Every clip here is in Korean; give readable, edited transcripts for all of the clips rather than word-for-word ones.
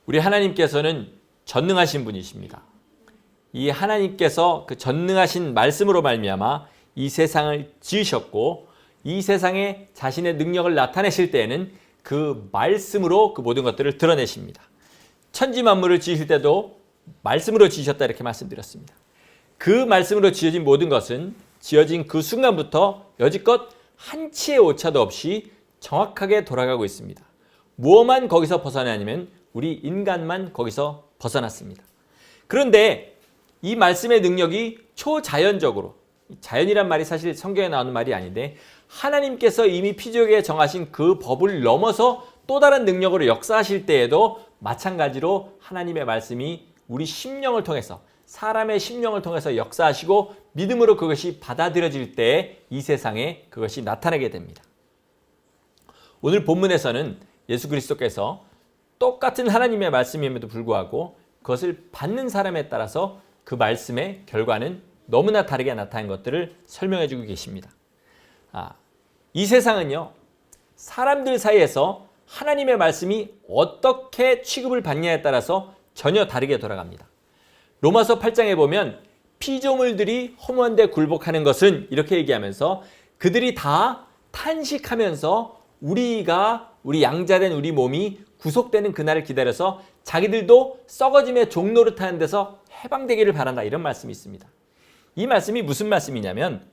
우리 하나님께서는 전능하신 분이십니다. 이 하나님께서 그 전능하신 말씀으로 말미암아 이 세상을 지으셨고 이 세상에 자신의 능력을 나타내실 때에는 그 말씀으로 그 모든 것들을 드러내십니다. 천지 만물을 지으실 때도 말씀으로 지으셨다 이렇게 말씀드렸습니다. 그 말씀으로 지어진 모든 것은 지어진 그 순간부터 여지껏 한치의 오차도 없이 정확하게 돌아가고 있습니다. 무엇만 거기서 벗어나냐면 우리 인간만 거기서 벗어났습니다. 그런데 이 말씀의 능력이 초자연적으로, 자연이란 말이 사실 성경에 나오는 말이 아닌데 하나님께서 이미 피조계에 정하신 그 법을 넘어서 또 다른 능력으로 역사하실 때에도 마찬가지로 하나님의 말씀이 우리 심령을 통해서, 사람의 심령을 통해서 역사하시고 믿음으로 그것이 받아들여질 때 이 세상에 그것이 나타나게 됩니다. 오늘 본문에서는 예수 그리스도께서 똑같은 하나님의 말씀임에도 불구하고 그것을 받는 사람에 따라서 그 말씀의 결과는 너무나 다르게 나타난 것들을 설명해 주고 계십니다. 이 세상은요, 사람들 사이에서 하나님의 말씀이 어떻게 취급을 받냐에 따라서 전혀 다르게 돌아갑니다. 로마서 8장에 보면 피조물들이 허무한데 굴복하는 것은 이렇게 얘기하면서 그들이 다 탄식하면서 우리 양자된 우리 몸이 구속되는 그날을 기다려서 자기들도 썩어짐의 종노릇하는 데서 해방되기를 바란다 이런 말씀이 있습니다. 이 말씀이 무슨 말씀이냐면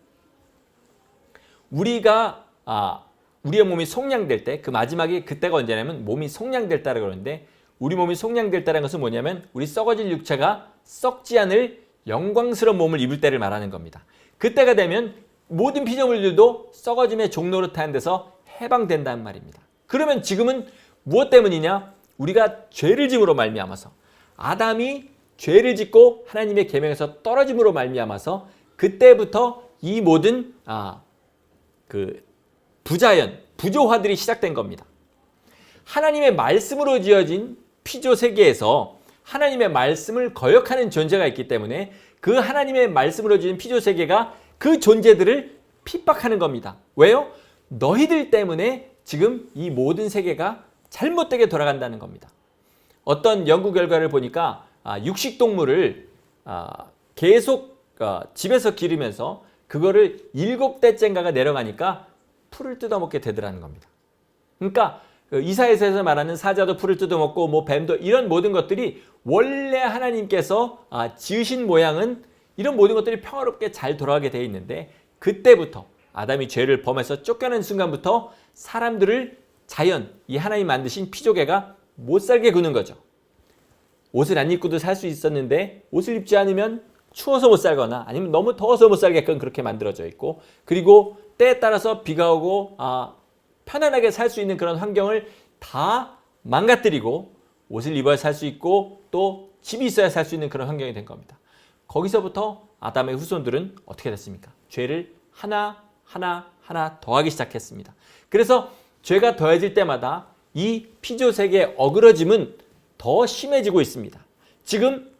우리의 몸이 속량될 때 그 마지막에 그때가 언제냐면 몸이 속량될 때라 그러는데 우리 몸이 속량될 때라는 것은 뭐냐면 우리 썩어질 육체가 썩지 않을 영광스러운 몸을 입을 때를 말하는 겁니다. 그때가 되면 모든 피조물들도 썩어짐의 종노릇하는 데서 해방된다는 말입니다. 그러면 지금은 무엇 때문이냐? 우리가 죄를 짐으로 말미암아서 아담이 죄를 짓고 하나님의 계명에서 떨어짐으로 말미암아서 그때부터 이 모든 부조화들이 시작된 겁니다. 하나님의 말씀으로 지어진 피조 세계에서 하나님의 말씀을 거역하는 존재가 있기 때문에 그 하나님의 말씀으로 지은 피조 세계가 그 존재들을 핍박하는 겁니다. 왜요? 너희들 때문에 지금 이 모든 세계가 잘못되게 돌아간다는 겁니다. 어떤 연구 결과를 보니까 육식동물을 계속 집에서 기르면서 그거를 7대째인가가 내려가니까 풀을 뜯어먹게 되더라는 겁니다. 그러니까 이사야서에서 말하는 사자도 풀을 뜯어먹고 뭐 뱀도 이런 모든 것들이 원래 하나님께서 지으신 모양은 이런 모든 것들이 평화롭게 잘 돌아가게 되어 있는데 그때부터 아담이 죄를 범해서 쫓겨난 순간부터 사람들을 이 하나님 만드신 피조계가 못 살게 구는 거죠. 옷을 안 입고도 살 수 있었는데 옷을 입지 않으면 추워서 못 살거나 아니면 너무 더워서 못 살게끔 그렇게 만들어져 있고 그리고 때에 따라서 비가 오고 편안하게 살 수 있는 그런 환경을 다 망가뜨리고 옷을 입어야 살 수 있고 또 집이 있어야 살 수 있는 그런 환경이 된 겁니다. 거기서부터 아담의 후손들은 어떻게 됐습니까? 죄를 하나 더하기 시작했습니다. 그래서 죄가 더해질 때마다 이 피조 세계의 어그러짐은 더 심해지고 있습니다. 지금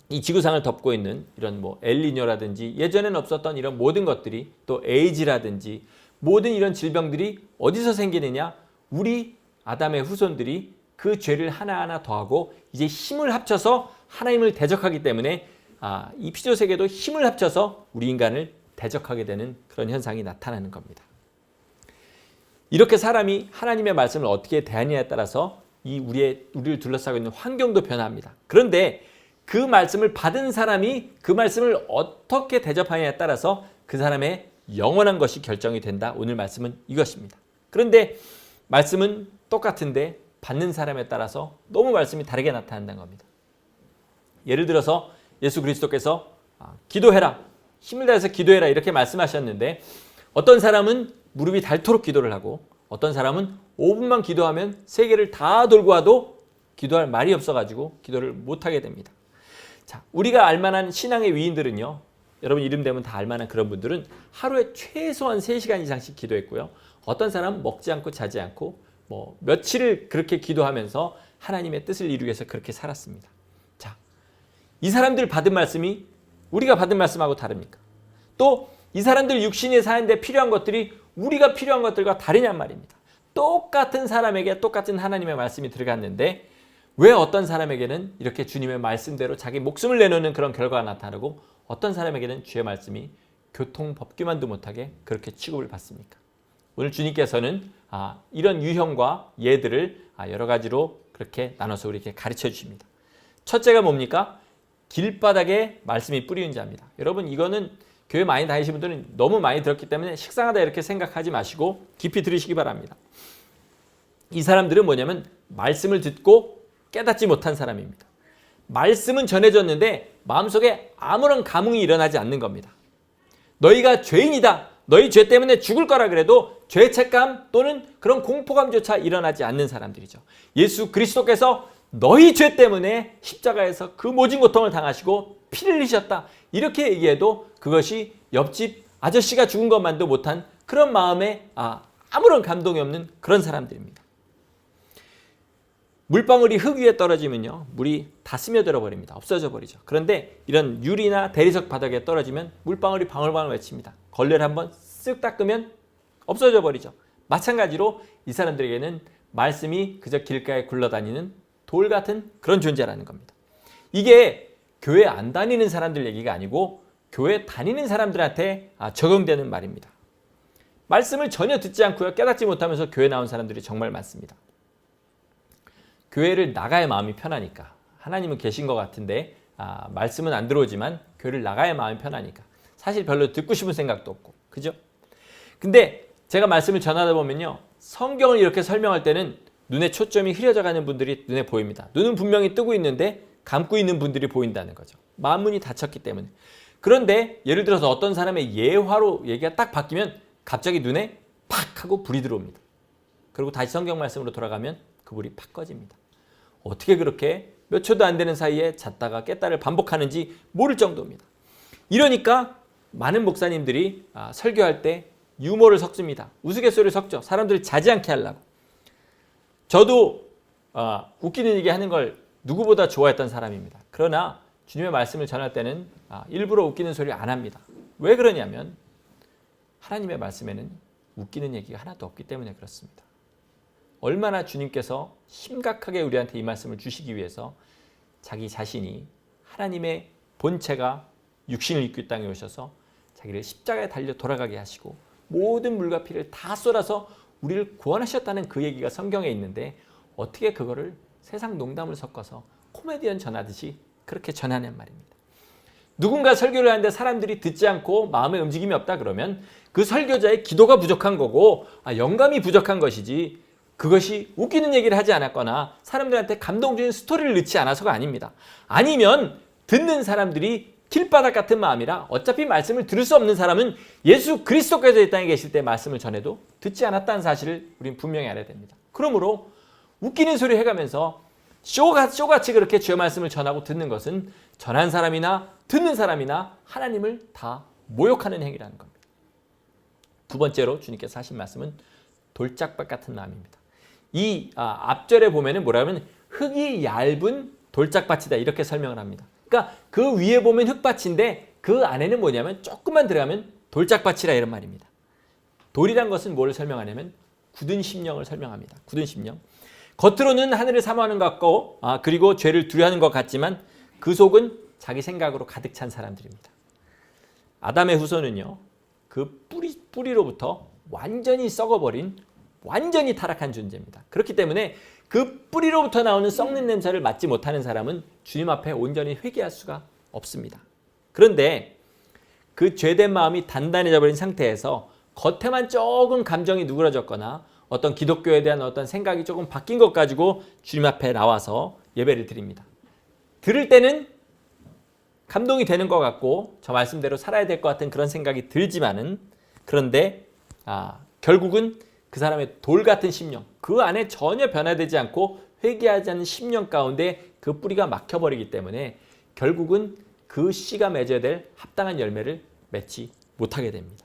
이 지구상을 덮고 있는 이런 엘니뇨라든지 예전에는 없었던 이런 모든 것들이 또 에이즈라든지 모든 이런 질병들이 어디서 생기느냐? 우리 아담의 후손들이 그 죄를 하나하나 더하고 이제 힘을 합쳐서 하나님을 대적하기 때문에 이 피조 세계도 힘을 합쳐서 우리 인간을 대적하게 되는 그런 현상이 나타나는 겁니다. 이렇게 사람이 하나님의 말씀을 어떻게 대하느냐에 따라서 우리를 둘러싸고 있는 환경도 변합니다. 그런데 그 말씀을 받은 사람이 그 말씀을 어떻게 대접하느냐에 따라서 그 사람의 영원한 것이 결정이 된다. 오늘 말씀은 이것입니다. 그런데 말씀은 똑같은데 받는 사람에 따라서 너무 말씀이 다르게 나타난다는 겁니다. 예를 들어서 예수 그리스도께서 기도해라, 힘을 다해서 기도해라 이렇게 말씀하셨는데 어떤 사람은 무릎이 닳도록 기도를 하고 어떤 사람은 5분만 기도하면 세계를 다 돌고 와도 기도할 말이 없어가지고 기도를 못하게 됩니다. 자, 우리가 알만한 신앙의 위인들은요, 여러분 이름 되면 다 알만한 그런 분들은 하루에 최소한 3시간 이상씩 기도했고요. 어떤 사람은 먹지 않고 자지 않고 며칠을 그렇게 기도하면서 하나님의 뜻을 이루기 위해서 그렇게 살았습니다. 자, 이 사람들 받은 말씀이 우리가 받은 말씀하고 다릅니까? 또 이 사람들 육신이 사는데 필요한 것들이 우리가 필요한 것들과 다르냔 말입니다. 똑같은 사람에게 똑같은 하나님의 말씀이 들어갔는데 왜 어떤 사람에게는 이렇게 주님의 말씀대로 자기 목숨을 내놓는 그런 결과가 나타나고 어떤 사람에게는 주의 말씀이 교통법규만도 못하게 그렇게 취급을 받습니까? 오늘 주님께서는 이런 유형과 예들을 여러 가지로 그렇게 나눠서 우리에게 가르쳐 주십니다. 첫째가 뭡니까? 길바닥에 말씀이 뿌리는 자입니다. 여러분, 이거는 교회 많이 다니시는 분들은 너무 많이 들었기 때문에 식상하다 이렇게 생각하지 마시고 깊이 들으시기 바랍니다. 이 사람들은 뭐냐면 말씀을 듣고 깨닫지 못한 사람입니다. 말씀은 전해졌는데 마음속에 아무런 감흥이 일어나지 않는 겁니다. 너희가 죄인이다, 너희 죄 때문에 죽을 거라 그래도 죄책감 또는 그런 공포감조차 일어나지 않는 사람들이죠. 예수 그리스도께서 너희 죄 때문에 십자가에서 그 모진 고통을 당하시고 피를 흘리셨다, 이렇게 얘기해도 그것이 옆집 아저씨가 죽은 것만도 못한 그런 마음에 아무런 감동이 없는 그런 사람들입니다. 물방울이 흙 위에 떨어지면요, 물이 다 스며들어 버립니다. 없어져 버리죠. 그런데 이런 유리나 대리석 바닥에 떨어지면 물방울이 방울방울 외칩니다. 걸레를 한번 쓱 닦으면 없어져 버리죠. 마찬가지로 이 사람들에게는 말씀이 그저 길가에 굴러다니는 돌 같은 그런 존재라는 겁니다. 이게 교회 안 다니는 사람들 얘기가 아니고 교회 다니는 사람들한테 적용되는 말입니다. 말씀을 전혀 듣지 않고요, 깨닫지 못하면서 교회 나온 사람들이 정말 많습니다. 교회를 나가야 마음이 편하니까, 하나님은 계신 것 같은데 말씀은 안 들어오지만 교회를 나가야 마음이 편하니까 사실 별로 듣고 싶은 생각도 없고, 그죠? 근데 제가 말씀을 전하다 보면요, 성경을 이렇게 설명할 때는 눈에 초점이 흐려져 가는 분들이 눈에 보입니다. 눈은 분명히 뜨고 있는데 감고 있는 분들이 보인다는 거죠. 마음문이 닫혔기 때문에. 그런데 예를 들어서 어떤 사람의 예화로 얘기가 딱 바뀌면 갑자기 눈에 팍 하고 불이 들어옵니다. 그리고 다시 성경 말씀으로 돌아가면 그 불이 팍 꺼집니다. 어떻게 그렇게 몇 초도 안 되는 사이에 잤다가 깼다를 반복하는지 모를 정도입니다. 이러니까 많은 목사님들이 설교할 때 유머를 섞습니다. 우스갯소리를 섞죠. 사람들이 자지 않게 하려고. 저도 웃기는 얘기 하는 걸 누구보다 좋아했던 사람입니다. 그러나 주님의 말씀을 전할 때는 일부러 웃기는 소리를 안 합니다. 왜 그러냐면 하나님의 말씀에는 웃기는 얘기가 하나도 없기 때문에 그렇습니다. 얼마나 주님께서 심각하게 우리한테 이 말씀을 주시기 위해서 자기 자신이 하나님의 본체가 육신을 입고 이 땅에 오셔서 자기를 십자가에 달려 돌아가게 하시고 모든 물과 피를 다 쏟아서 우리를 구원하셨다는 그 얘기가 성경에 있는데 어떻게 그거를 세상 농담을 섞어서 코미디언 전하듯이 그렇게 전하는 말입니다. 누군가 설교를 하는데 사람들이 듣지 않고 마음의 움직임이 없다 그러면 그 설교자의 기도가 부족한 거고 영감이 부족한 것이지, 그것이 웃기는 얘기를 하지 않았거나 사람들한테 감동 주는 스토리를 넣지 않아서가 아닙니다. 아니면 듣는 사람들이 길바닥 같은 마음이라 어차피 말씀을 들을 수 없는 사람은 예수 그리스도께서 이 땅에 계실 때 말씀을 전해도 듣지 않았다는 사실을 우리는 분명히 알아야 됩니다. 그러므로 웃기는 소리 해가면서 쇼같이 그렇게 주의 말씀을 전하고 듣는 것은 전한 사람이나 듣는 사람이나 하나님을 다 모욕하는 행위라는 겁니다. 두 번째로 주님께서 하신 말씀은 돌짝밭 같은 마음입니다. 이 앞절에 보면은 뭐라면 흙이 얇은 돌짝밭이다 이렇게 설명을 합니다. 그러니까 그 위에 보면 흙밭인데 그 안에는 뭐냐면 조금만 들어가면 돌짝밭이라 이런 말입니다. 돌이란 것은 뭐를 설명하냐면 굳은 심령을 설명합니다. 굳은 심령. 겉으로는 하늘을 사모하는 것 같고 그리고 죄를 두려워하는 것 같지만 그 속은 자기 생각으로 가득 찬 사람들입니다. 아담의 후손은요, 그 뿌리로부터 완전히 썩어버린 완전히 타락한 존재입니다. 그렇기 때문에 그 뿌리로부터 나오는 썩는 냄새를 맡지 못하는 사람은 주님 앞에 온전히 회개할 수가 없습니다. 그런데 그 죄된 마음이 단단해져 버린 상태에서 겉에만 조금 감정이 누그러졌거나 어떤 기독교에 대한 어떤 생각이 조금 바뀐 것 가지고 주님 앞에 나와서 예배를 드립니다. 들을 때는 감동이 되는 것 같고 저 말씀대로 살아야 될 것 같은 그런 생각이 들지만은, 그런데 결국은 그 사람의 돌 같은 심령, 그 안에 전혀 변화되지 않고 회개하지 않는 심령 가운데 그 뿌리가 막혀버리기 때문에 결국은 그 씨가 맺어야 될 합당한 열매를 맺지 못하게 됩니다.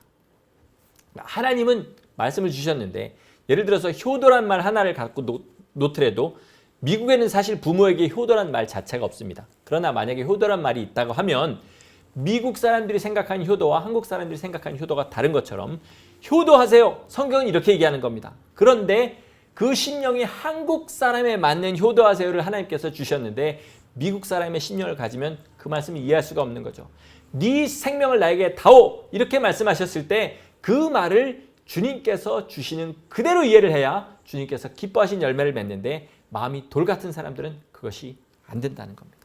하나님은 말씀을 주셨는데 예를 들어서 효도란 말 하나를 갖고 놓더라도 미국에는 사실 부모에게 효도란 말 자체가 없습니다. 그러나 만약에 효도란 말이 있다고 하면 미국 사람들이 생각하는 효도와 한국 사람들이 생각하는 효도가 다른 것처럼 효도하세요. 성경은 이렇게 얘기하는 겁니다. 그런데 그 심령이 한국 사람에 맞는 효도하세요를 하나님께서 주셨는데 미국 사람의 심령을 가지면 그 말씀을 이해할 수가 없는 거죠. 네 생명을 나에게 다오 이렇게 말씀하셨을 때 그 말을 주님께서 주시는 그대로 이해를 해야 주님께서 기뻐하신 열매를 맺는데 마음이 돌 같은 사람들은 그것이 안 된다는 겁니다.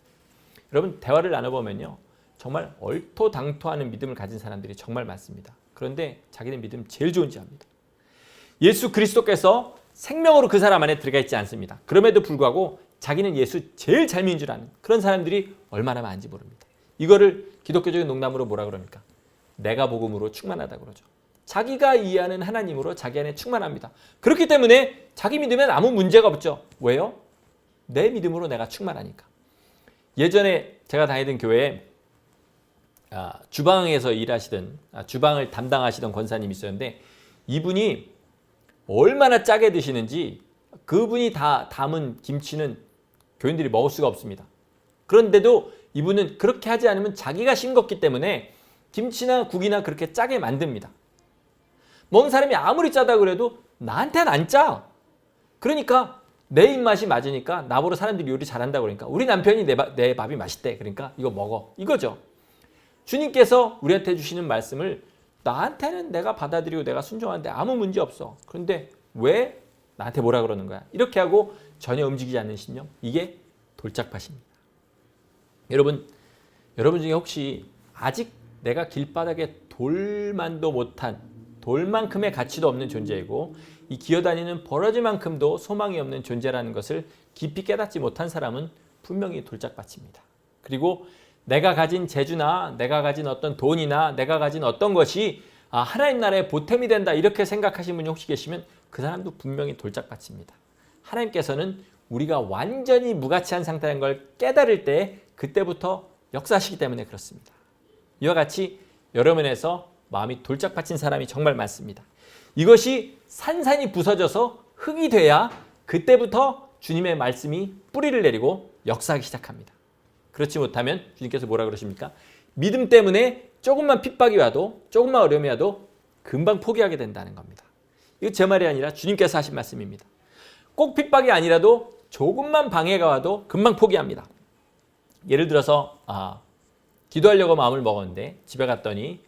여러분 대화를 나눠보면요. 정말 얼토당토하는 믿음을 가진 사람들이 정말 많습니다. 그런데 자기는 믿음 제일 좋은지 압니다. 예수 그리스도께서 생명으로 그 사람 안에 들어가 있지 않습니다. 그럼에도 불구하고 자기는 예수 제일 잘 믿는 줄 아는 그런 사람들이 얼마나 많은지 모릅니다. 이거를 기독교적인 농담으로 뭐라 그럽니까? 내가 복음으로 충만하다고 그러죠. 자기가 이해하는 하나님으로 자기 안에 충만합니다. 그렇기 때문에 자기 믿으면 아무 문제가 없죠. 왜요? 내 믿음으로 내가 충만하니까. 예전에 제가 다니던 교회에 주방에서 일하시던 주방을 담당하시던 권사님이 있었는데 이분이 얼마나 짜게 드시는지 그분이 다 담은 김치는 교인들이 먹을 수가 없습니다. 그런데도 이분은 그렇게 하지 않으면 자기가 싱겁기 때문에 김치나 국이나 그렇게 짜게 만듭니다. 먹는 사람이 아무리 짜다고 그래도 나한테는 안 짜. 그러니까 내 입맛이 맞으니까 나보러 사람들이 요리 잘한다고 그러니까 우리 남편이 내 밥이 맛있대. 그러니까 이거 먹어. 이거죠. 주님께서 우리한테 주시는 말씀을 나한테는 내가 받아들이고 내가 순종하는데 아무 문제 없어. 그런데 왜 나한테 뭐라 그러는 거야? 이렇게 하고 전혀 움직이지 않는 심령. 이게 돌짝밭입니다. 여러분 중에 혹시 아직 내가 길바닥에 돌만도 못한 돌만큼의 가치도 없는 존재이고 이 기어다니는 버러지만큼도 소망이 없는 존재라는 것을 깊이 깨닫지 못한 사람은 분명히 돌짝밭입니다. 그리고 내가 가진 재주나 내가 가진 어떤 돈이나 내가 가진 어떤 것이 하나님 나라의 보탬이 된다 이렇게 생각하시는 분이 혹시 계시면 그 사람도 분명히 돌짝밭입니다. 하나님께서는 우리가 완전히 무가치한 상태라는 걸 깨달을 때 그때부터 역사하시기 때문에 그렇습니다. 이와 같이 여러 면에서 마음이 돌짝밭인 사람이 정말 많습니다. 이것이 산산이 부서져서 흙이 돼야 그때부터 주님의 말씀이 뿌리를 내리고 역사하기 시작합니다. 그렇지 못하면 주님께서 뭐라 그러십니까? 믿음 때문에 조금만 핍박이 와도 조금만 어려움이 와도 금방 포기하게 된다는 겁니다. 이거 제 말이 아니라 주님께서 하신 말씀입니다. 꼭 핍박이 아니라도 조금만 방해가 와도 금방 포기합니다. 예를 들어서 기도하려고 마음을 먹었는데 집에 갔더니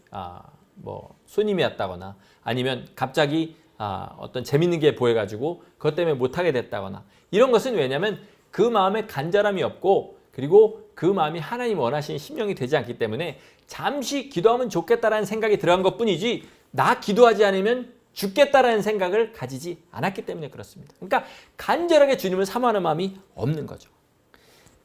손님이 왔다거나 아니면 갑자기 어떤 재밌는 게 보여가지고 그것 때문에 못하게 됐다거나 이런 것은 왜냐하면 그 마음에 간절함이 없고 그리고 그 마음이 하나님 원하시는 심령이 되지 않기 때문에 잠시 기도하면 좋겠다라는 생각이 들어간 것뿐이지 나 기도하지 않으면 죽겠다라는 생각을 가지지 않았기 때문에 그렇습니다. 그러니까 간절하게 주님을 사모하는 마음이 없는 거죠.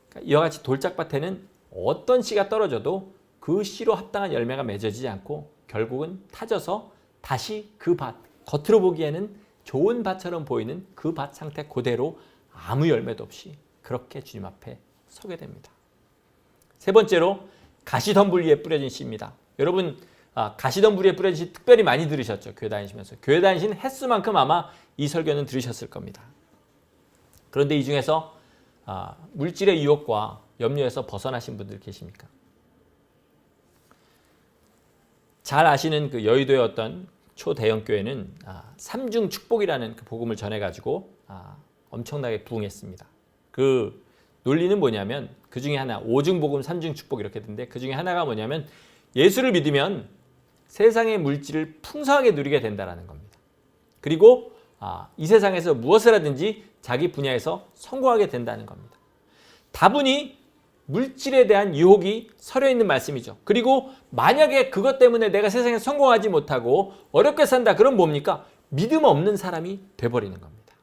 그러니까 이와 같이 돌짝밭에는 어떤 씨가 떨어져도 그 씨로 합당한 열매가 맺어지지 않고 결국은 타져서 다시 그 밭, 겉으로 보기에는 좋은 밭처럼 보이는 그 밭 상태 그대로 아무 열매도 없이 그렇게 주님 앞에 서게 됩니다. 세 번째로 가시덤불 위에 뿌려진 씨입니다. 여러분 가시덤불 위에 뿌려진 씨 특별히 많이 들으셨죠? 교회 다니시면서. 교회 다니신 횟수만큼 아마 이 설교는 들으셨을 겁니다. 그런데 이 중에서 물질의 유혹과 염려에서 벗어나신 분들 계십니까? 잘 아시는 그 여의도의 어떤 초대형 교회는 삼중 축복이라는 그 복음을 전해가지고 엄청나게 부흥했습니다. 그 논리는 뭐냐면 그 중에 하나 오중 복음 삼중 축복 이렇게 되는데 그 중에 하나가 뭐냐면 예수를 믿으면 세상의 물질을 풍성하게 누리게 된다는 겁니다. 그리고 이 세상에서 무엇을 하든지 자기 분야에서 성공하게 된다는 겁니다. 다분히 물질에 대한 유혹이 서려 있는 말씀이죠. 그리고 만약에 그것 때문에 내가 세상에 성공하지 못하고 어렵게 산다. 그럼 뭡니까? 믿음 없는 사람이 돼버리는 겁니다.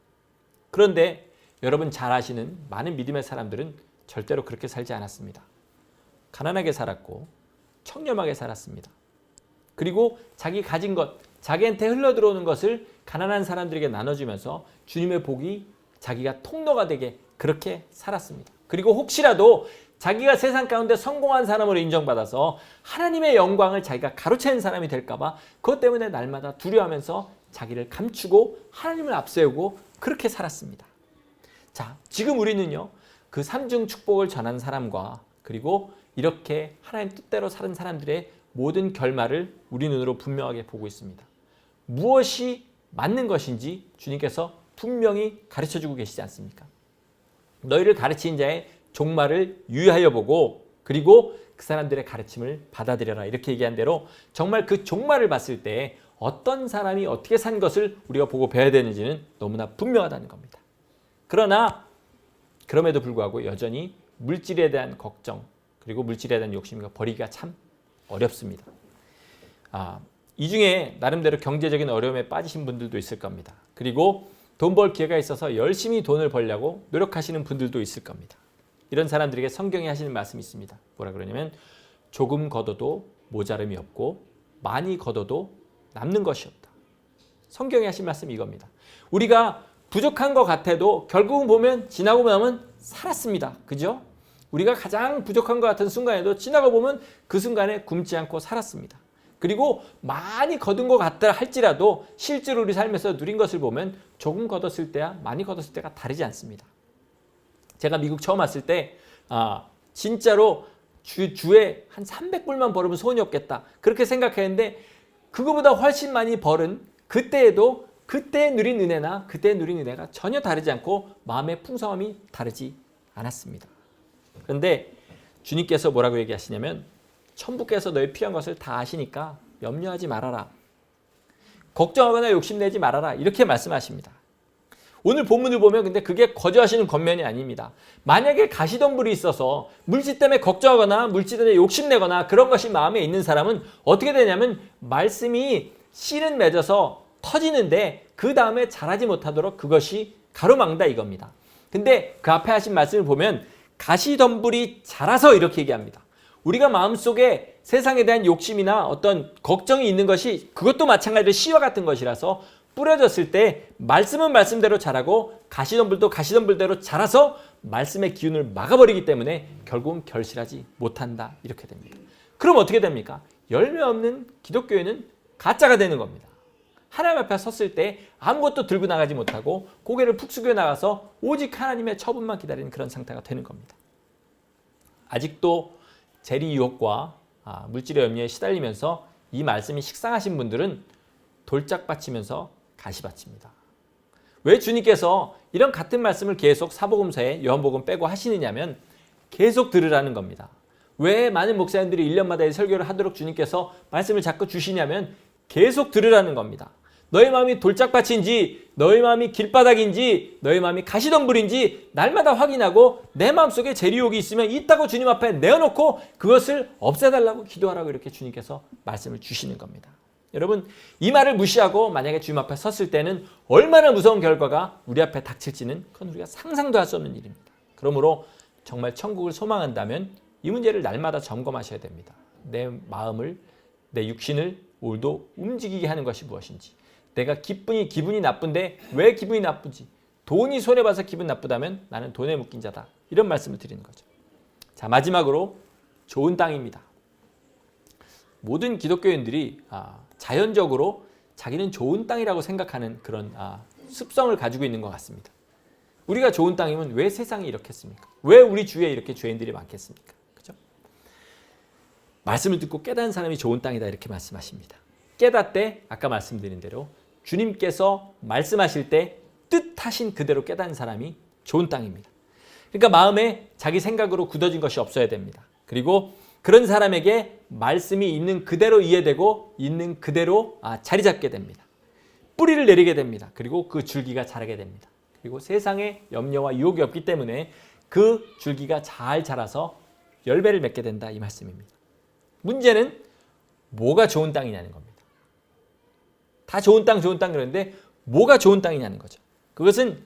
그런데 여러분 잘 아시는 많은 믿음의 사람들은 절대로 그렇게 살지 않았습니다. 가난하게 살았고 청렴하게 살았습니다. 그리고 자기 가진 것, 자기한테 흘러들어오는 것을 가난한 사람들에게 나눠주면서 주님의 복이 자기가 통로가 되게 그렇게 살았습니다. 그리고 혹시라도 자기가 세상 가운데 성공한 사람으로 인정받아서 하나님의 영광을 자기가 가로채는 사람이 될까 봐 그것 때문에 날마다 두려워하면서 자기를 감추고 하나님을 앞세우고 그렇게 살았습니다. 자, 지금 우리는요. 그 삼중 축복을 전한 사람과 그리고 이렇게 하나님 뜻대로 사는 사람들의 모든 결말을 우리 눈으로 분명하게 보고 있습니다. 무엇이 맞는 것인지 주님께서 분명히 가르쳐주고 계시지 않습니까? 너희를 가르친 자의 종말을 유의하여 보고 그리고 그 사람들의 가르침을 받아들여라 이렇게 얘기한 대로 정말 그 종말을 봤을 때 어떤 사람이 어떻게 산 것을 우리가 보고 배워야 되는지는 너무나 분명하다는 겁니다. 그러나 그럼에도 불구하고 여전히 물질에 대한 걱정 그리고 물질에 대한 욕심과 버리기가 참 어렵습니다. 이 중에 나름대로 경제적인 어려움에 빠지신 분들도 있을 겁니다. 그리고 돈 벌 기회가 있어서 열심히 돈을 벌려고 노력하시는 분들도 있을 겁니다. 이런 사람들에게 성경이 하시는 말씀이 있습니다. 뭐라 그러냐면 조금 거둬도 모자름이 없고 많이 거둬도 남는 것이 없다. 성경이 하신 말씀이 이겁니다. 우리가 부족한 것 같아도 결국은 보면 지나고 나면 살았습니다. 그죠? 우리가 가장 부족한 것 같은 순간에도 지나고 보면 그 순간에 굶지 않고 살았습니다. 그리고 많이 거둔 것 같다 할지라도 실제로 우리 삶에서 누린 것을 보면 조금 거뒀을 때와 많이 거뒀을 때가 다르지 않습니다. 제가 미국 처음 왔을 때 진짜로 주에 한 300불만 벌으면 소원이 없겠다 그렇게 생각했는데 그거보다 훨씬 많이 벌은 그때에도 그때 누린 은혜나 그때 누린 은혜가 전혀 다르지 않고 마음의 풍성함이 다르지 않았습니다. 그런데 주님께서 뭐라고 얘기하시냐면 천부께서 너희 필요한 것을 다 아시니까 염려하지 말아라. 걱정하거나 욕심내지 말아라. 이렇게 말씀하십니다. 오늘 본문을 보면 근데 그게 거저하시는 겉면이 아닙니다. 만약에 가시덤불이 있어서 물질 때문에 걱정하거나 물질 때문에 욕심내거나 그런 것이 마음에 있는 사람은 어떻게 되냐면 말씀이 씨는 맺어서 터지는데 그 다음에 자라지 못하도록 그것이 가로막는다 이겁니다. 근데 그 앞에 하신 말씀을 보면 가시덤불이 자라서 이렇게 얘기합니다. 우리가 마음속에 세상에 대한 욕심이나 어떤 걱정이 있는 것이 그것도 마찬가지로 씨와 같은 것이라서 뿌려졌을 때 말씀은 말씀대로 자라고 가시덤불도 가시덤불대로 자라서 말씀의 기운을 막아버리기 때문에 결국은 결실하지 못한다 이렇게 됩니다. 그럼 어떻게 됩니까? 열매 없는 기독교회는 가짜가 되는 겁니다. 하나님 앞에 섰을 때 아무것도 들고 나가지 못하고 고개를 푹 숙여 나가서 오직 하나님의 처분만 기다리는 그런 상태가 되는 겁니다. 아직도 재리 유혹과 물질의 염려에 시달리면서 이 말씀이 식상하신 분들은 돌짝 바치면서 가시 바칩니다. 왜 주님께서 이런 같은 말씀을 계속 사복음서에 요한복음 빼고 하시느냐면 계속 들으라는 겁니다. 왜 많은 목사님들이 1년마다 설교를 하도록 주님께서 말씀을 자꾸 주시냐면 계속 들으라는 겁니다. 너희 마음이 돌짝밭인지 너희 마음이 길바닥인지 너희 마음이 가시덤불인지 날마다 확인하고 내 마음속에 재리욕이 있으면 있다고 주님 앞에 내어놓고 그것을 없애달라고 기도하라고 이렇게 주님께서 말씀을 주시는 겁니다. 여러분 이 말을 무시하고 만약에 주님 앞에 섰을 때는 얼마나 무서운 결과가 우리 앞에 닥칠지는 그건 우리가 상상도 할 수 없는 일입니다. 그러므로 정말 천국을 소망한다면 이 문제를 날마다 점검하셔야 됩니다. 내 마음을 내 육신을 오늘도 움직이게 하는 것이 무엇인지 내가 기분이 나쁜데 왜 기분이 나쁘지? 돈이 손해봐서 기분 나쁘다면 나는 돈에 묶인 자다. 이런 말씀을 드리는 거죠. 자 마지막으로 좋은 땅입니다. 모든 기독교인들이 자연적으로 자기는 좋은 땅이라고 생각하는 그런 습성을 가지고 있는 것 같습니다. 우리가 좋은 땅이면 왜 세상이 이렇겠습니까? 왜 우리 주위에 이렇게 죄인들이 많겠습니까? 그죠? 말씀을 듣고 깨달은 사람이 좋은 땅이다 이렇게 말씀하십니다. 깨닫되 아까 말씀드린 대로 주님께서 말씀하실 때 뜻하신 그대로 깨닫는 사람이 좋은 땅입니다. 그러니까 마음에 자기 생각으로 굳어진 것이 없어야 됩니다. 그리고 그런 사람에게 말씀이 있는 그대로 이해되고 있는 그대로 자리 잡게 됩니다. 뿌리를 내리게 됩니다. 그리고 그 줄기가 자라게 됩니다. 그리고 세상에 염려와 유혹이 없기 때문에 그 줄기가 잘 자라서 열매를 맺게 된다 이 말씀입니다. 문제는 뭐가 좋은 땅이냐는 겁니다. 다 좋은 땅 그러는데 뭐가 좋은 땅이냐는 거죠. 그것은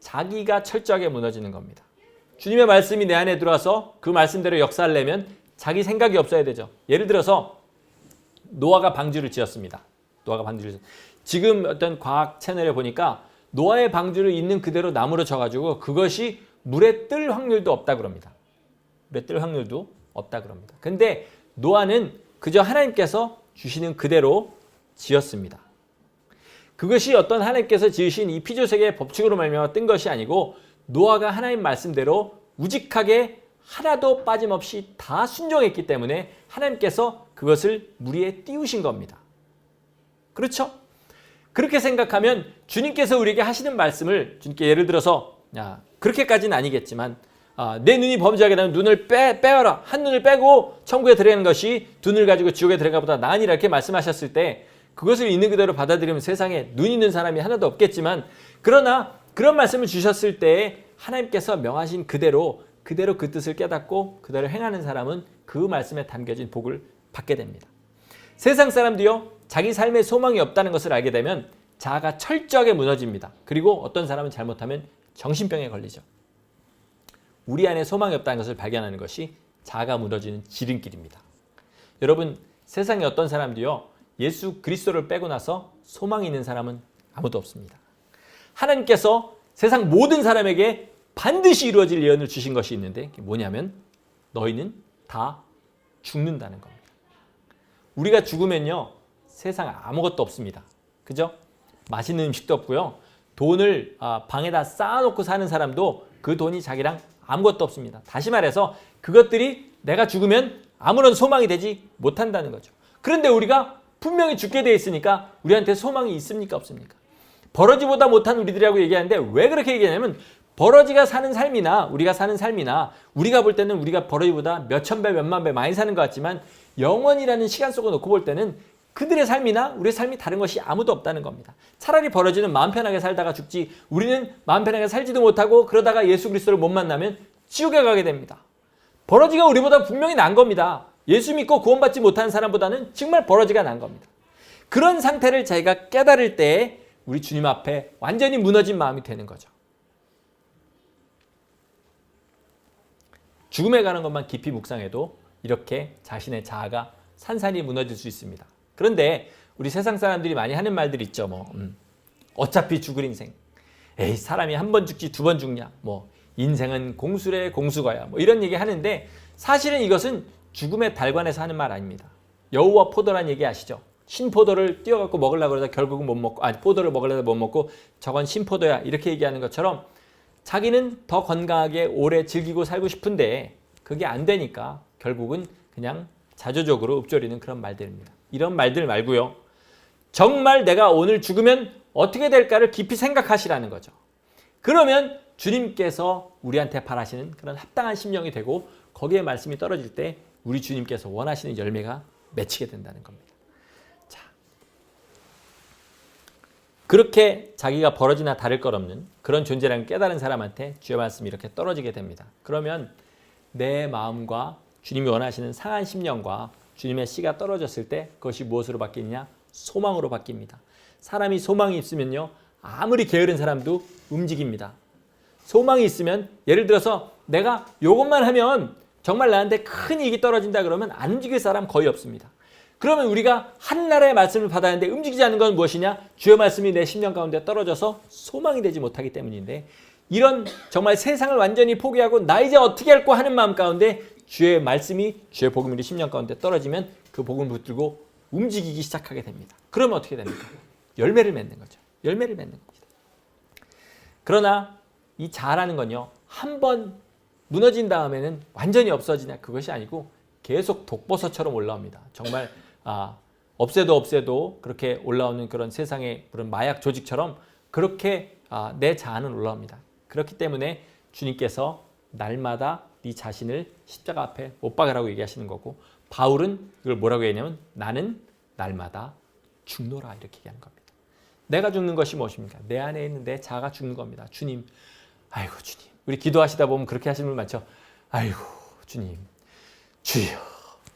자기가 철저하게 무너지는 겁니다. 주님의 말씀이 내 안에 들어와서 그 말씀대로 역사하려면 자기 생각이 없어야 되죠. 예를 들어서 노아가 방주를 지었습니다. 지금 어떤 과학 채널에 보니까 노아의 방주를 있는 그대로 나무로 져가지고 그것이 물에 뜰 확률도 없다 그럽니다. 근데 노아는 그저 하나님께서 주시는 그대로 지었습니다. 그것이 어떤 하나님께서 지으신 이 피조세계의 법칙으로 말미암아 뜬 것이 아니고 노아가 하나님 말씀대로 우직하게 하나도 빠짐없이 다 순종했기 때문에 하나님께서 그것을 물 위에 띄우신 겁니다. 그렇죠? 그렇게 생각하면 주님께서 우리에게 하시는 말씀을 주님께 예를 들어서 그렇게까지는 아니겠지만 내 눈이 범죄하게 되면 눈을 빼어라. 한 눈을 빼고 천국에 들어가는 것이 두 눈을 가지고 지옥에 들어가보다 나으니라 이렇게 말씀하셨을 때 그것을 있는 그대로 받아들이면 세상에 눈 있는 사람이 하나도 없겠지만 그러나 그런 말씀을 주셨을 때 하나님께서 명하신 그대로 그 뜻을 깨닫고 그대로 행하는 사람은 그 말씀에 담겨진 복을 받게 됩니다. 세상 사람도요. 자기 삶에 소망이 없다는 것을 알게 되면 자아가 철저하게 무너집니다. 그리고 어떤 사람은 잘못하면 정신병에 걸리죠. 우리 안에 소망이 없다는 것을 발견하는 것이 자아가 무너지는 지름길입니다. 여러분 세상에 어떤 사람도요. 예수 그리스도를 빼고 나서 소망이 있는 사람은 아무도 없습니다. 하나님께서 세상 모든 사람에게 반드시 이루어질 예언을 주신 것이 있는데 그게 뭐냐면 너희는 다 죽는다는 겁니다. 우리가 죽으면요. 세상에 아무것도 없습니다. 그죠? 맛있는 음식도 없고요. 돈을 방에다 쌓아놓고 사는 사람도 그 돈이 자기랑 아무것도 없습니다. 다시 말해서 그것들이 내가 죽으면 아무런 소망이 되지 못한다는 거죠. 그런데 우리가 분명히 죽게 돼 있으니까 우리한테 소망이 있습니까? 없습니까? 버러지보다 못한 우리들이라고 얘기하는데 왜 그렇게 얘기하냐면 버러지가 사는 삶이나 우리가 사는 삶이나 우리가 볼 때는 우리가 버러지보다 몇천 배, 몇만 배 많이 사는 것 같지만 영원이라는 시간 속에 놓고 볼 때는 그들의 삶이나 우리의 삶이 다른 것이 아무도 없다는 겁니다. 차라리 버러지는 마음 편하게 살다가 죽지 우리는 마음 편하게 살지도 못하고 그러다가 예수 그리스도를 못 만나면 지옥에 가게 됩니다. 버러지가 우리보다 분명히 난 겁니다. 예수 믿고 구원받지 못하는 사람보다는 정말 버러지가 난 겁니다. 그런 상태를 자기가 깨달을 때 우리 주님 앞에 완전히 무너진 마음이 되는 거죠. 죽음에 가는 것만 깊이 묵상해도 이렇게 자신의 자아가 산산이 무너질 수 있습니다. 그런데 우리 세상 사람들이 많이 하는 말들 있죠. 어차피 죽을 인생. 에이 사람이 한 번 죽지 두 번 죽냐. 인생은 공수래 공수거야. 이런 얘기 하는데 사실은 이것은 죽음의 달관에서 하는 말 아닙니다. 여우와 포도란 얘기 아시죠? 신포도를 띄워갖고 먹으려고 그러다 결국은 못 먹고 포도를 먹으려다 못 먹고 저건 신포도야 이렇게 얘기하는 것처럼 자기는 더 건강하게 오래 즐기고 살고 싶은데 그게 안 되니까 결국은 그냥 자조적으로 읊조리는 그런 말들입니다. 이런 말들 말고요. 정말 내가 오늘 죽으면 어떻게 될까를 깊이 생각하시라는 거죠. 그러면 주님께서 우리한테 바라시는 그런 합당한 심령이 되고 거기에 말씀이 떨어질 때 우리 주님께서 원하시는 열매가 맺히게 된다는 겁니다. 자, 그렇게 자기가 버러지나 다를 것 없는 그런 존재라는 깨달은 사람한테 주의 말씀이 이렇게 떨어지게 됩니다. 그러면 내 마음과 주님이 원하시는 상한 심령과 주님의 씨가 떨어졌을 때 그것이 무엇으로 바뀌느냐? 소망으로 바뀝니다. 사람이 소망이 있으면요. 아무리 게으른 사람도 움직입니다. 소망이 있으면 예를 들어서 내가 이것만 하면 정말 나한테 큰 이익이 떨어진다 그러면 안 움직일 사람 거의 없습니다. 그러면 우리가 한나라의 말씀을 받았는데 움직이지 않는 건 무엇이냐? 주의 말씀이 내 심령 가운데 떨어져서 소망이 되지 못하기 때문인데 이런 정말 세상을 완전히 포기하고 나 이제 어떻게 할까 하는 마음 가운데 주의 말씀이 주의 복음이 우리 심령 가운데 떨어지면 그 복음을 붙들고 움직이기 시작하게 됩니다. 그러면 어떻게 됩니까? 열매를 맺는 거죠. 열매를 맺는 겁니다. 그러나 이 자아라는 건요. 한 번 무너진 다음에는 완전히 없어지냐 그것이 아니고 계속 독버섯처럼 올라옵니다. 정말 없애도 그렇게 올라오는 그런 세상의 그런 마약 조직처럼 그렇게 내 자아는 올라옵니다. 그렇기 때문에 주님께서 날마다 네 자신을 십자가 앞에 못 박으라고 얘기하시는 거고 바울은 이걸 뭐라고 얘기하냐면 나는 날마다 죽노라 이렇게 얘기하는 겁니다. 내가 죽는 것이 무엇입니까? 내 안에 있는 내 자아가 죽는 겁니다. 주님, 아이고 주님. 우리 기도하시다 보면 그렇게 하시는 분 많죠. 아이고 주님, 주여.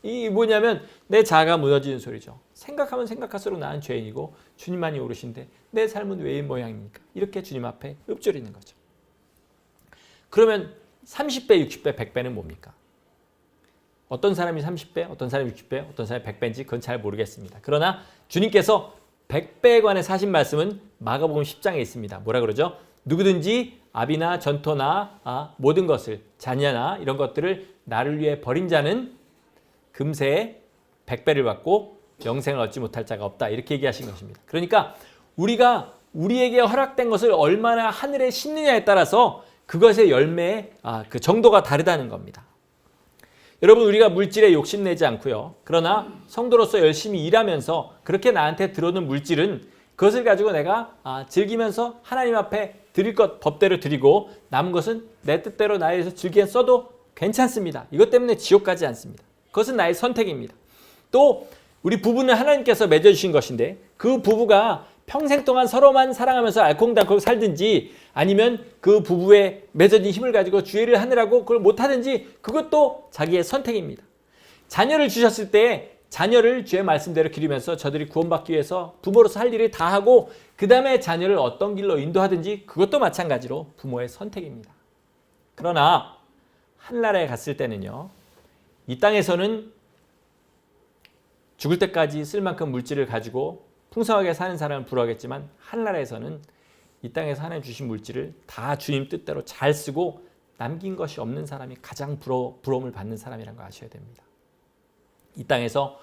이 뭐냐면 내 자아가 무너지는 소리죠. 생각하면 생각할수록 나는 죄인이고 주님만이 오르신데 내 삶은 왜 이 모양입니까? 이렇게 주님 앞에 읊조리는 거죠. 그러면 30배, 60배, 100배는 뭡니까? 어떤 사람이 30배, 어떤 사람이 60배, 어떤 사람이 100배인지 그건 잘 모르겠습니다. 그러나 주님께서 100배에 관해 하신 말씀은 마가복음 10장에 있습니다. 뭐라 그러죠? 누구든지 아비나 전토나 모든 것을 자녀나 이런 것들을 나를 위해 버린 자는 금세 100배를 받고 영생을 얻지 못할 자가 없다. 이렇게 얘기하신 것입니다. 그러니까 우리가 우리에게 허락된 것을 얼마나 하늘에 심느냐에 따라서 그것의 열매의 그 정도가 다르다는 겁니다. 여러분 우리가 물질에 욕심내지 않고요. 그러나 성도로서 열심히 일하면서 그렇게 나한테 들어오는 물질은 그것을 가지고 내가 즐기면서 하나님 앞에 드릴 것 법대로 드리고 남은 것은 내 뜻대로 나에 의해서 즐기게 써도 괜찮습니다. 이것 때문에 지옥 가지 않습니다. 그것은 나의 선택입니다. 또 우리 부부는 하나님께서 맺어주신 것인데 그 부부가 평생 동안 서로만 사랑하면서 알콩달콩 살든지 아니면 그 부부의 맺어진 힘을 가지고 주의를 하느라고 그걸 못하든지 그것도 자기의 선택입니다. 자녀를 주셨을 때 자녀를 주의 말씀대로 기르면서 저들이 구원받기 위해서 부모로서 할 일을 다 하고 그 다음에 자녀를 어떤 길로 인도하든지 그것도 마찬가지로 부모의 선택입니다. 그러나 하늘나라에 갔을 때는요. 이 땅에서는 죽을 때까지 쓸 만큼 물질을 가지고 풍성하게 사는 사람을 부러워하겠지만 하늘나라에서는 이 땅에서 하나님 주신 물질을 다 주님 뜻대로 잘 쓰고 남긴 것이 없는 사람이 가장 부러움을 받는 사람이라는 거 아셔야 됩니다. 이 땅에서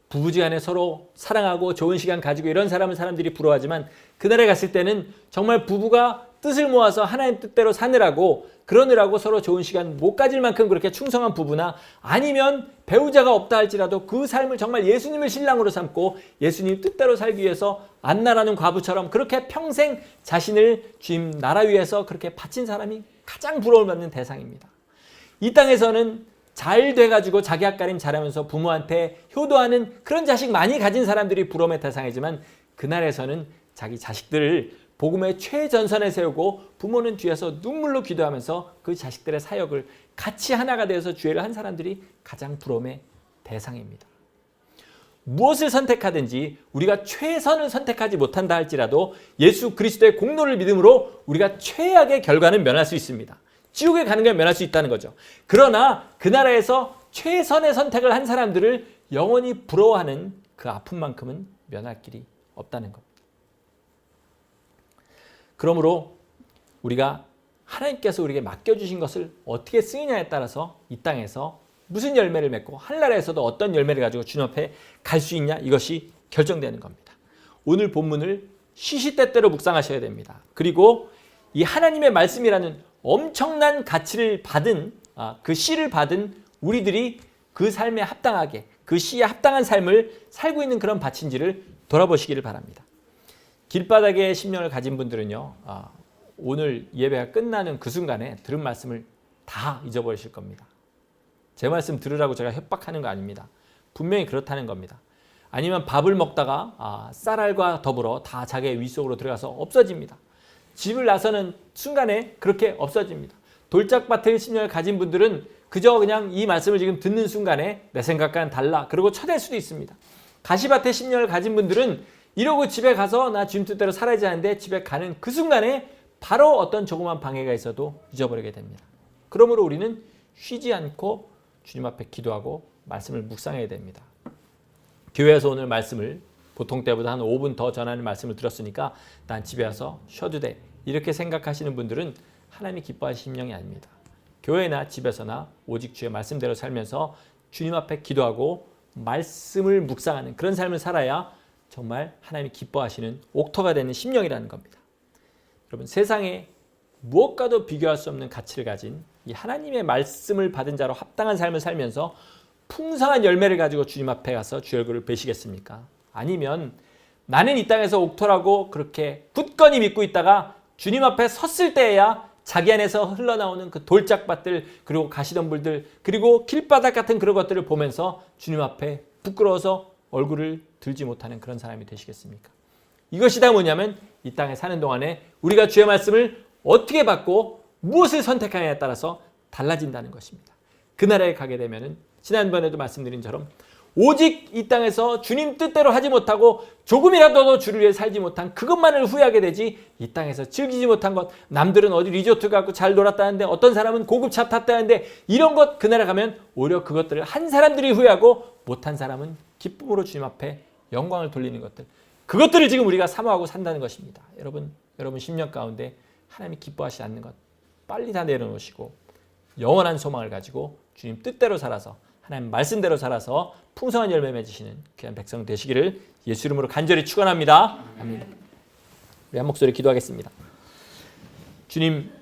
부부지간에 서로 사랑하고 좋은 시간 가지고 이런 사람은 사람들이 부러워하지만 그날에 갔을 때는 정말 부부가 뜻을 모아서 하나님 뜻대로 사느라고 그러느라고 서로 좋은 시간 못 가질 만큼 그렇게 충성한 부부나 아니면 배우자가 없다 할지라도 그 삶을 정말 예수님을 신랑으로 삼고 예수님 뜻대로 살기 위해서 안나라는 과부처럼 그렇게 평생 자신을 주님 나라 위해서 그렇게 바친 사람이 가장 부러움을 받는 대상입니다. 이 땅에서는 잘 돼가지고 자기 앞가림 잘하면서 부모한테 효도하는 그런 자식 많이 가진 사람들이 부러움의 대상이지만 그날에서는 자기 자식들을 복음의 최전선에 세우고 부모는 뒤에서 눈물로 기도하면서 그 자식들의 사역을 같이 하나가 되어서 주의를 한 사람들이 가장 부러움의 대상입니다. 무엇을 선택하든지 우리가 최선을 선택하지 못한다 할지라도 예수 그리스도의 공로를 믿음으로 우리가 최악의 결과는 면할 수 있습니다. 지옥에 가는 걸 면할 수 있다는 거죠. 그러나 그 나라에서 최선의 선택을 한 사람들을 영원히 부러워하는 그 아픔만큼은 면할 길이 없다는 겁니다. 그러므로 우리가 하나님께서 우리에게 맡겨주신 것을 어떻게 쓰느냐에 따라서 이 땅에서 무슨 열매를 맺고 하늘나라에서도 어떤 열매를 가지고 주님 앞에 갈 수 있냐 이것이 결정되는 겁니다. 오늘 본문을 시시때때로 묵상하셔야 됩니다. 그리고 이 하나님의 말씀이라는 엄청난 가치를 받은 그 씨를 받은 우리들이 그 삶에 합당하게 그 씨에 합당한 삶을 살고 있는 그런 밭인지를 돌아보시기를 바랍니다. 길바닥에 심령을 가진 분들은요. 오늘 예배가 끝나는 그 순간에 들은 말씀을 다 잊어버리실 겁니다. 제 말씀 들으라고 제가 협박하는 거 아닙니다. 분명히 그렇다는 겁니다. 아니면 밥을 먹다가 쌀알과 더불어 다 자기의 위 속으로 들어가서 없어집니다. 집을 나서는 순간에 그렇게 없어집니다. 돌짝밭의 심령을 가진 분들은 그저 그냥 이 말씀을 지금 듣는 순간에 내 생각과는 달라 그러고 쳐낼 수도 있습니다. 가시밭의 심령을 가진 분들은 이러고 집에 가서 나 주님 뜻대로 살아야지 하는데 집에 가는 그 순간에 바로 어떤 조그만 방해가 있어도 잊어버리게 됩니다. 그러므로 우리는 쉬지 않고 주님 앞에 기도하고 말씀을 묵상해야 됩니다. 교회에서 오늘 말씀을 보통 때보다 한 5분 더 전하는 말씀을 들었으니까 난 집에 와서 쉬어도 돼. 이렇게 생각하시는 분들은 하나님이 기뻐하시는 심령이 아닙니다. 교회나 집에서나 오직 주의 말씀대로 살면서 주님 앞에 기도하고 말씀을 묵상하는 그런 삶을 살아야 정말 하나님이 기뻐하시는 옥토가 되는 심령이라는 겁니다. 여러분 세상에 무엇과도 비교할 수 없는 가치를 가진 이 하나님의 말씀을 받은 자로 합당한 삶을 살면서 풍성한 열매를 가지고 주님 앞에 가서 주 얼굴을 뵈시겠습니까? 아니면 나는 이 땅에서 옥토라고 그렇게 굳건히 믿고 있다가 주님 앞에 섰을 때에야 자기 안에서 흘러나오는 그 돌짝밭들 그리고 가시덤불들 그리고 길바닥 같은 그런 것들을 보면서 주님 앞에 부끄러워서 얼굴을 들지 못하는 그런 사람이 되시겠습니까? 이것이 다 뭐냐면 이 땅에 사는 동안에 우리가 주의 말씀을 어떻게 받고 무엇을 선택하느냐에 따라서 달라진다는 것입니다. 그 나라에 가게 되면은 지난번에도 말씀드린 처럼 오직 이 땅에서 주님 뜻대로 하지 못하고 조금이라도 주를 위해 살지 못한 그것만을 후회하게 되지 이 땅에서 즐기지 못한 것 남들은 어디 리조트 가고 잘 놀았다는데 어떤 사람은 고급 차 탔다는데 이런 것 그 나라 가면 오히려 그것들을 한 사람들이 후회하고 못한 사람은 기쁨으로 주님 앞에 영광을 돌리는 것들 그것들을 지금 우리가 사모하고 산다는 것입니다. 여러분 심령 가운데 하나님이 기뻐하시지 않는 것 빨리 다 내려놓으시고 영원한 소망을 가지고 주님 뜻대로 살아서 하나님 말씀대로 살아서 풍성한 열매 맺으시는 귀한 백성 되시기를 예수 이름으로 간절히 축원합니다. 아멘. 우리 한 목소리 기도하겠습니다. 주님